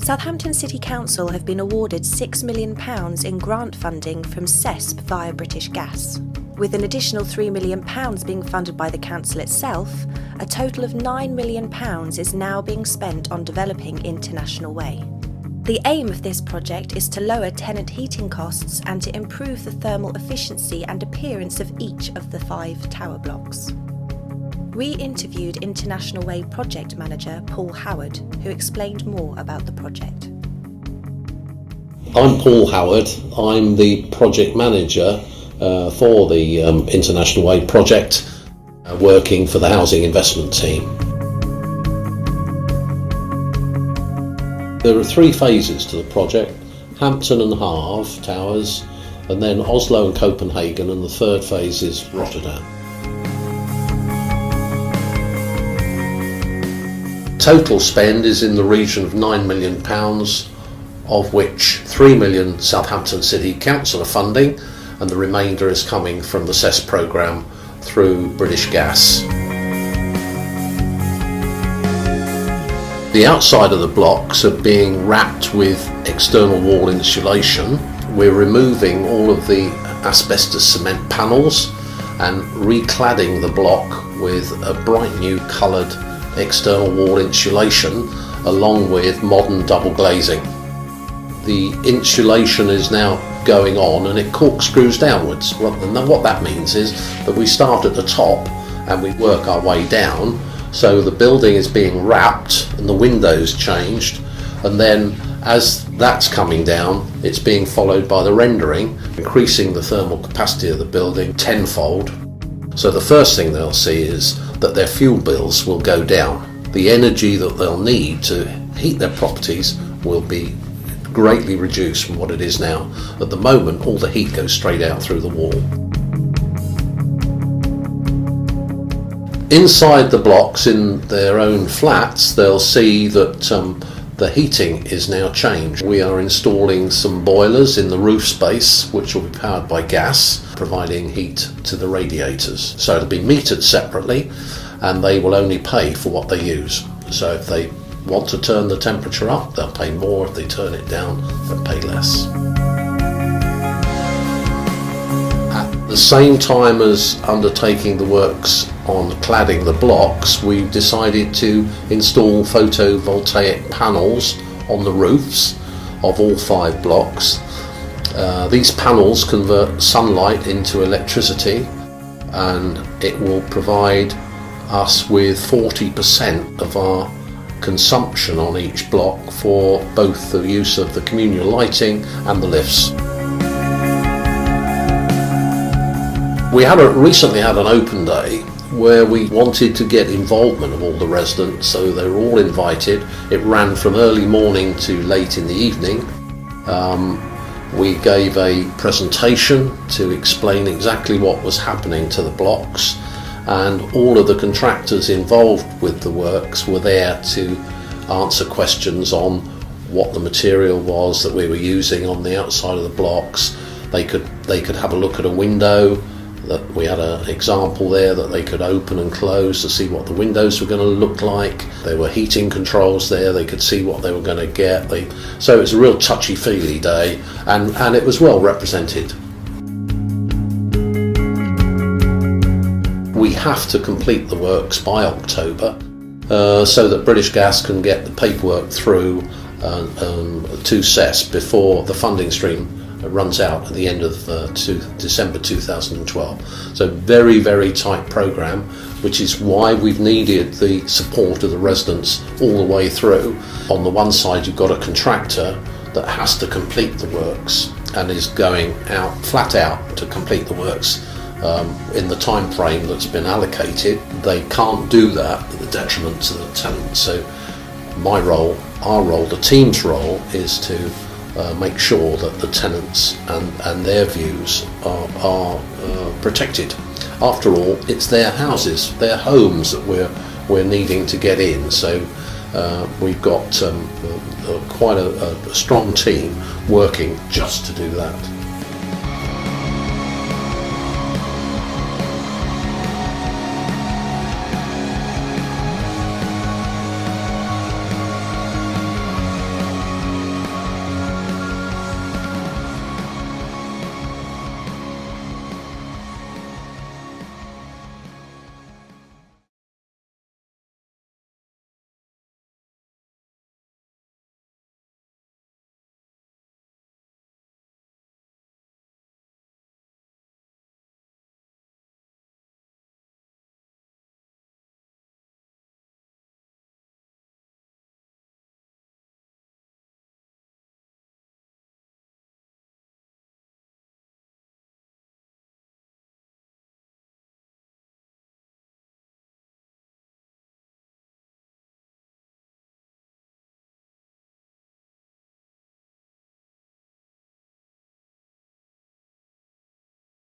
Southampton City Council have been awarded £6 million in grant funding from CESP via British Gas. With an additional £3 million being funded by the council itself, a total of £9 million is now being spent on developing International Way. The aim of this project is to lower tenant heating costs and to improve the thermal efficiency and appearance of each of the 5 tower blocks. We interviewed International Way project manager Paul Howard, who explained more about the project. I'm Paul Howard. I'm the project manager for the International Way project, working for the housing investment team. There are 3 phases to the project: Hampton and Hove towers, and then Oslo and Copenhagen, and the 3rd phase is Rotterdam. Total spend is in the region of £9 million, of which £3 million Southampton City Council are funding, and the remainder is coming from the CESP programme through British Gas. The outside of the blocks are being wrapped with external wall insulation. We're removing all of the asbestos cement panels and re-cladding the block with a bright new coloured external wall insulation along with modern double glazing. The insulation is now going on and it corkscrews downwards. What that means is that we start at the top and we work our way down, so the building is being wrapped and the windows changed, and then as that's coming down it's being followed by the rendering, increasing the thermal capacity of the building tenfold. So the first thing they'll see is that their fuel bills will go down. The energy that they'll need to heat their properties will be greatly reduced from what it is now. At the moment, all the heat goes straight out through the wall. Inside the blocks, in their own flats, they'll see that the heating is now changed. We are installing some boilers in the roof space which will be powered by gas, providing heat to the radiators. So it'll be metered separately and they will only pay for what they use. So if they want to turn the temperature up, they'll pay more. If they turn it down, they'll pay less. At the same time as undertaking the works on cladding the blocks, we've decided to install photovoltaic panels on the roofs of all 5 blocks. These panels convert sunlight into electricity, and it will provide us with 40% of our consumption on each block for both the use of the communal lighting and the lifts. We recently had an open day where we wanted to get involvement of all the residents, so they were all invited. It ran from early morning to late in the evening. We gave a presentation to explain exactly what was happening to the blocks, and all of the contractors involved with the works were there to answer questions on what the material was that we were using on the outside of the blocks. They could have a look at a window. That we had an example there that they could open and close to see what the windows were going to look like. There were heating controls there, they could see what they were going to get. So it was a real touchy-feely day, and it was well represented. We have to complete the works by October so that British Gas can get the paperwork through to CESP before the funding stream runs out at the end of December 2012. So very, very tight programme, which is why we've needed the support of the residents all the way through. On the one side, you've got a contractor that has to complete the works and is going out flat out to complete the works in the time frame that's been allocated. They can't do that at the detriment to the tenant. So my role, our role, the team's role is to make sure that the tenants and their views are protected. After all, it's their houses, their homes that we're needing to get in. So we've got quite a strong team working just to do that.